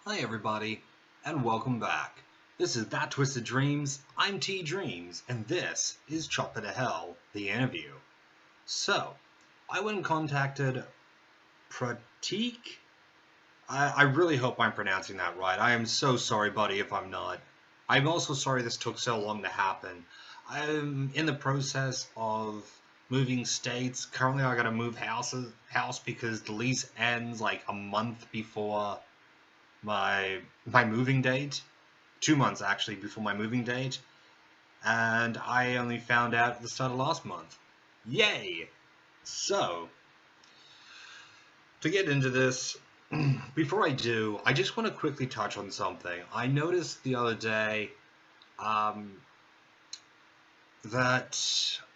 Hi everybody, and welcome back. This is That Twisted Dreams, I'm t.dreams, and this is Chopper to Hell, the interview. So, I went and contacted Prateek. I really hope I'm pronouncing that right. I am so sorry, buddy, if I'm not. I'm also sorry this took so long to happen. I'm in the process of moving states. Currently, I gotta move house because the lease ends like a month before my moving date, 2 months actually before my moving date, and I only found out at the start of last month. Yay! So, to get into this, before I do, I just want to quickly touch on something. I noticed the other day that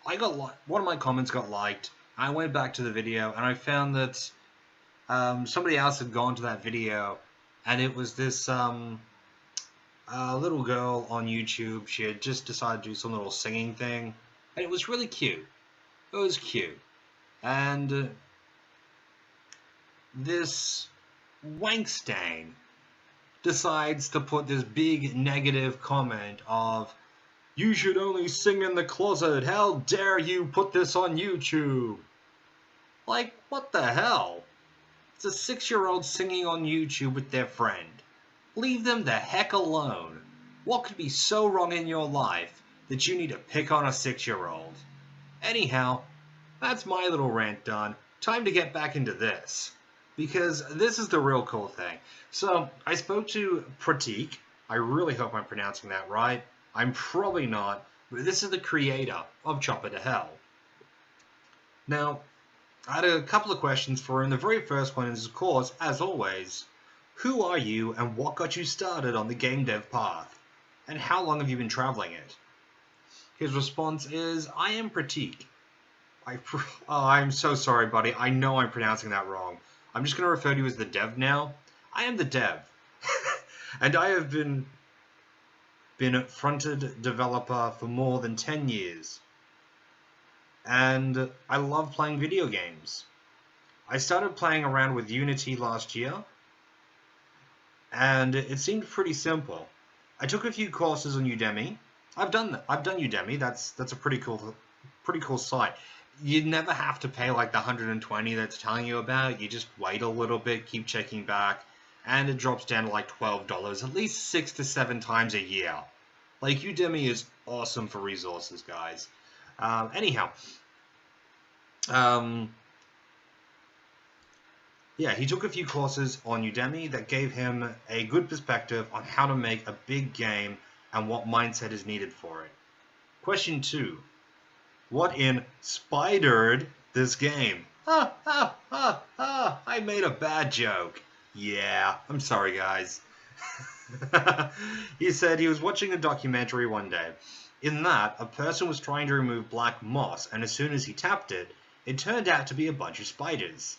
one of my comments got liked. I went back to the video and I found that somebody else had gone to that video, and it was this little girl on YouTube. She had just decided to do some little singing thing, and it was really cute. It was cute. And this Wankstain decides to put this big negative comment of, "You should only sing in the closet. How dare you put this on YouTube?" Like, what the hell? It's a 6-year-old singing on YouTube with their friend. Leave them the heck alone. What could be so wrong in your life that you need to pick on a 6-year-old? Anyhow, that's my little rant done. Time to get back into this, because this is the real cool thing. So, I spoke to Prateek. I really hope I'm pronouncing that right. I'm probably not, but this is the creator of Chopper to Hell. Now, I had a couple of questions for him. The very first one is, of course, as always, who are you and what got you started on the game dev path? And how long have you been traveling it? His response is, I am Prateek. I'm so sorry, buddy. I know I'm pronouncing that wrong. I'm just going to refer to you as the dev now. I am the dev. And I have been a front-end developer for more than 10 years. And I love playing video games. I started playing around with Unity last year, and it seemed pretty simple. I took a few courses on Udemy. I've done Udemy. That's a pretty cool site. You never have to pay like the 120 that's telling you about. You just wait a little bit, keep checking back, and it drops down to like $12 at least 6 to 7 times a year. Like, Udemy is awesome for resources, guys. Anyhow, yeah, he took a few courses on Udemy that gave him a good perspective on how to make a big game and what mindset is needed for it. Question 2. What inspired this game? I made a bad joke. Yeah, I'm sorry, guys. He said he was watching a documentary one day. In that, a person was trying to remove black moss, and as soon as he tapped it, it turned out to be a bunch of spiders.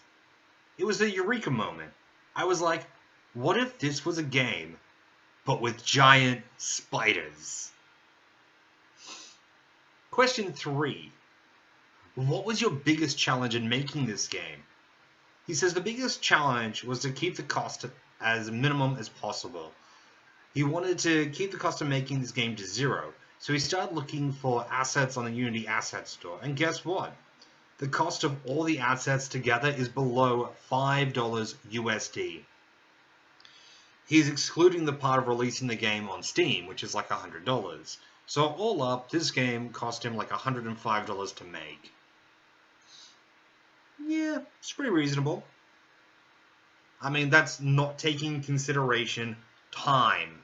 It was a eureka moment. I was like, what if this was a game, but with giant spiders? Question 3. What was your biggest challenge in making this game? He says the biggest challenge was to keep the cost as minimum as possible. He wanted to keep the cost of making this game to 0, so he started looking for assets on the Unity Asset Store, and guess what? The cost of all the assets together is below $5 USD. He's excluding the part of releasing the game on Steam, which is like $100. So all up, this game cost him like $105 to make. Yeah, it's pretty reasonable. I mean, that's not taking into consideration time.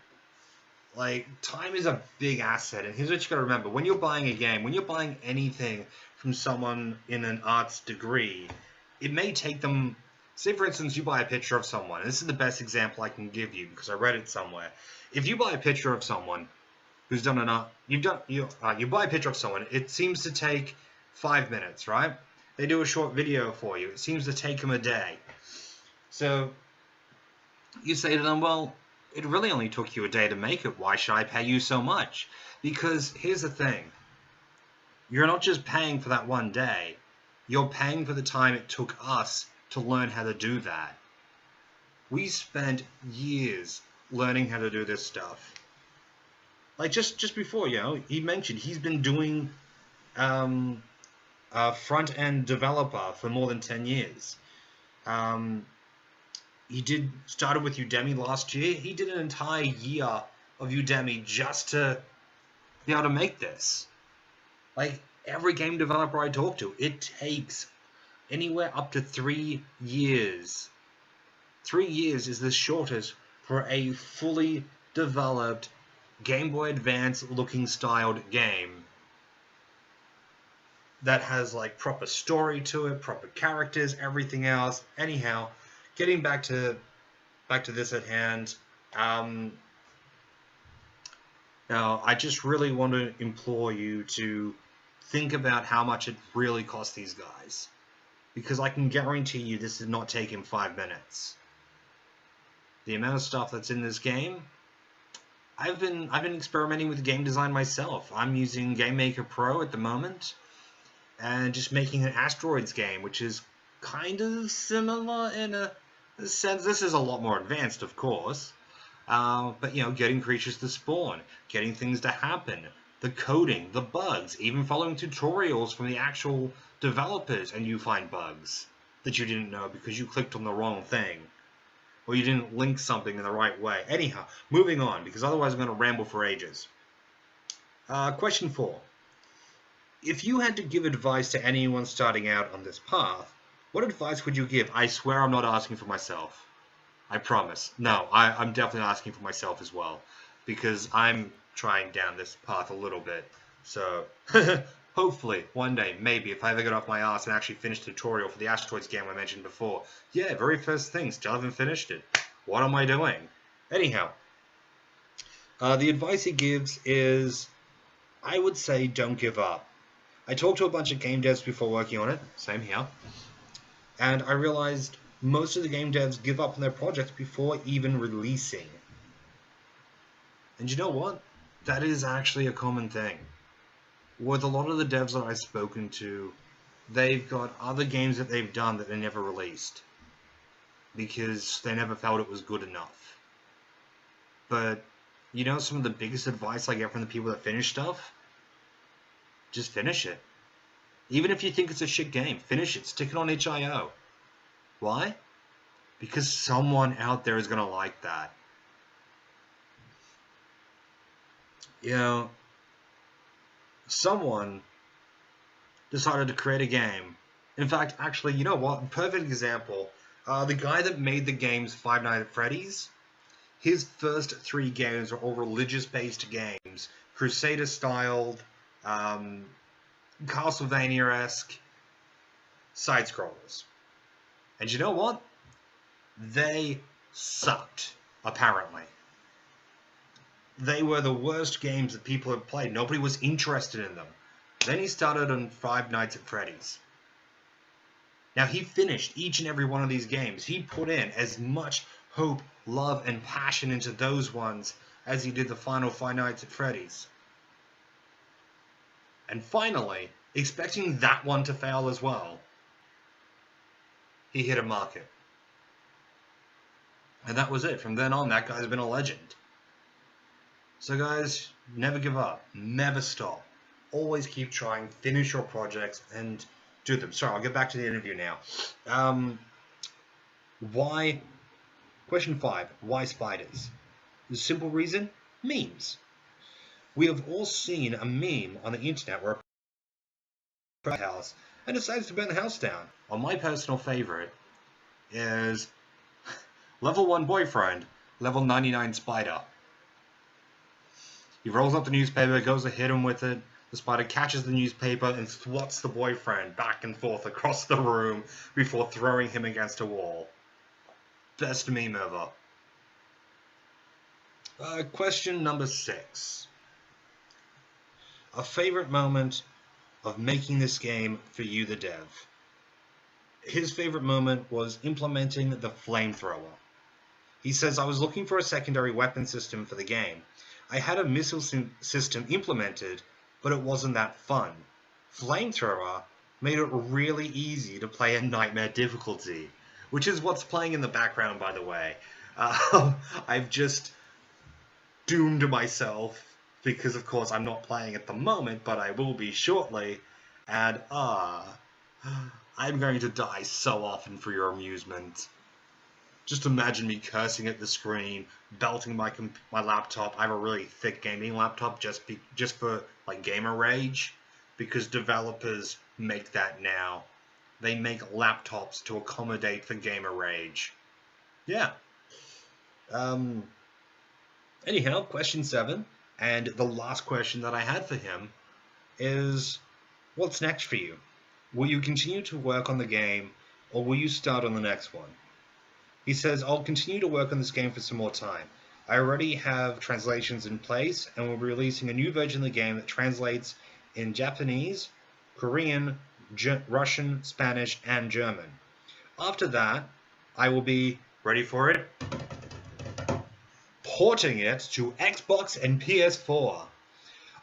Like, time is a big asset, and here's what you gotta remember. When you're buying a game, when you're buying anything from someone in an arts degree, it may take them, say for instance, you buy a picture of someone, and this is the best example I can give you because I read it somewhere. If you buy a picture of someone who's done an art, you buy a picture of someone, it seems to take 5 minutes, right? They do a short video for you. It seems to take them a day. So you say to them, well, it really only took you a day to make it. Why should I pay you so much? Because here's the thing. You're not just paying for that one day. You're paying for the time it took us to learn how to do that. We spent years learning how to do this stuff. Like just before, he mentioned he's been doing front-end developer for more than 10 years. He started with Udemy last year. He did an entire year of Udemy just to be able to make this. Like, every game developer I talk to, it takes anywhere up to 3 years. 3 years is the shortest for a fully developed Game Boy Advance looking styled game that has like proper story to it, proper characters, everything else. Anyhow, getting back to this at hand. Now, I just really want to implore you to think about how much it really costs these guys, because I can guarantee you this did not take him 5 minutes. The amount of stuff that's in this game. I've been experimenting with game design myself. I'm using GameMaker Pro at the moment, and just making an asteroids game, which is kind of similar in a sense. This is a lot more advanced, of course, but getting creatures to spawn, getting things to happen, the coding, the bugs, even following tutorials from the actual developers, and you find bugs that you didn't know because you clicked on the wrong thing, or you didn't link something in the right way. Anyhow, moving on, because otherwise I'm going to ramble for ages. Question 4. If you had to give advice to anyone starting out on this path, what advice would you give? I swear I'm not asking for myself. I promise. No, I'm definitely asking for myself as well, because I'm trying down this path a little bit. So, hopefully, one day, maybe, if I ever get off my ass and actually finish the tutorial for the asteroids game I mentioned before. Yeah, very first thing, still haven't finished it. What am I doing? Anyhow, the advice he gives is, I would say don't give up. I talked to a bunch of game devs before working on it, same here, and I realized most of the game devs give up on their projects before even releasing. And you know what? That is actually a common thing. With a lot of the devs that I've spoken to, they've got other games that they've done that they never released because they never felt it was good enough. But some of the biggest advice I get from the people that finish stuff? Just finish it. Even if you think it's a shit game, finish it. Stick it on itch.io. Why? Because someone out there is going to like that. Someone decided to create a game. In fact, actually, you know what? Perfect example. The guy that made the games Five Nights at Freddy's, his first 3 games are all religious-based games. Crusader-styled, Castlevania-esque side-scrollers. And you know what? They sucked, apparently. They were the worst games that people had played. Nobody was interested in them. Then he started on Five Nights at Freddy's. Now, he finished each and every one of these games. He put in as much hope, love, and passion into those ones as he did the final Five Nights at Freddy's. And finally, expecting that one to fail as well, he hit a market. And that was it. From then on, that guy's been a legend. So guys, never give up. Never stop. Always keep trying. Finish your projects and do them. Sorry, I'll get back to the interview now. Why? Question 5. Why spiders? The simple reason? Memes. We have all seen a meme on the internet where a house and decides to burn the house down. Well, my personal favorite is level 1 boyfriend, level 99 spider. He rolls up the newspaper, goes to hit him with it. The spider catches the newspaper and swats the boyfriend back and forth across the room before throwing him against a wall. Best meme ever. Question number 6. A favorite moment of making this game for you, the dev. His favorite moment was implementing the flamethrower. He says, I was looking for a secondary weapon system for the game. I had a missile system implemented, but it wasn't that fun. Flamethrower made it really easy to play at nightmare difficulty. which is what's playing in the background, by the way. I've just doomed myself because, of course, I'm not playing at the moment, but I will be shortly. And I'm going to die so often for your amusement. Just imagine me cursing at the screen, belting my laptop. I have a really thick gaming laptop just for like gamer rage, because developers make that now. They make laptops to accommodate for gamer rage. Yeah. Anyhow, question 7, and the last question that I had for him is, what's next for you? Will you continue to work on the game, or will you start on the next one? He says, I'll continue to work on this game for some more time. I already have translations in place, and we'll be releasing a new version of the game that translates in Japanese, Korean, Russian, Spanish, and German. After that, I will be, ready for it, porting it to Xbox and PS4.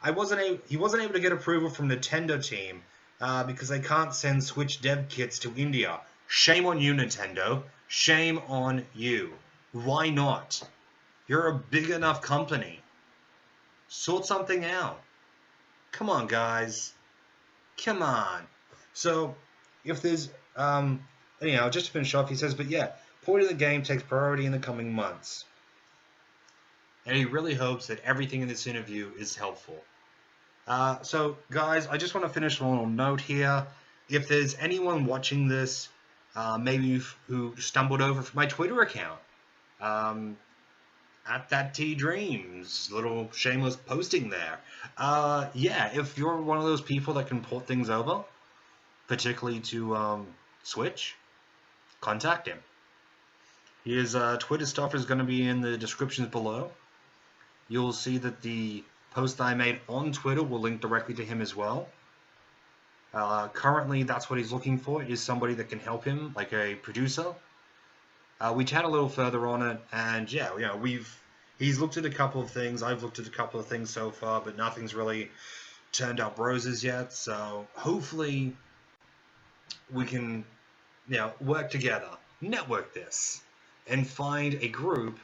He wasn't able to get approval from the Nintendo team because they can't send Switch dev kits to India. Shame on you, Nintendo. Shame on you. Why not? You're a big enough company. Sort something out. Come on, guys. Come on. So, if there's... anyhow, just to finish off, he says, but yeah, porting the game takes priority in the coming months. And he really hopes that everything in this interview is helpful. So, guys, I just want to finish a little note here. If there's anyone watching this, maybe who stumbled over from my Twitter account, at that t.dreams, little shameless posting there. Yeah, if you're one of those people that can port things over, particularly to Switch, contact him. His Twitter stuff is going to be in the descriptions below. You'll see that the post I made on Twitter will link directly to him as well. Currently, that's what he's looking for, is somebody that can help him, like a producer. We chat a little further on it, and yeah, you know, he's looked at a couple of things, I've looked at a couple of things so far, but nothing's really turned up roses yet, so hopefully we can, you know, work together, network this, and find a group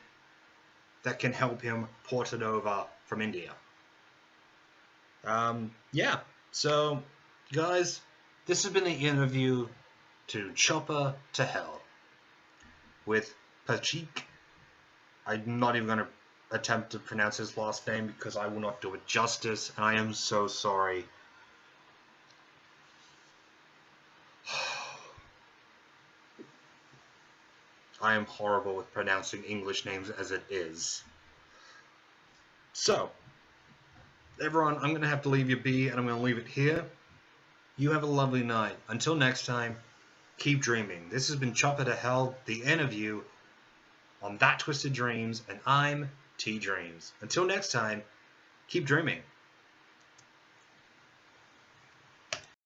that can help him port it over from India. Yeah, so guys, this has been the interview to Chopper to Hell with Prateek. I'm not even going to attempt to pronounce his last name because I will not do it justice, and I am so sorry. I am horrible with pronouncing English names as it is. So, everyone, I'm going to have to leave you be, and I'm going to leave it here. You have a lovely night. Until next time, keep dreaming. This has been Chopper to Hell, the interview on That Twisted Dreams, and I'm t.dreams. Until next time, keep dreaming.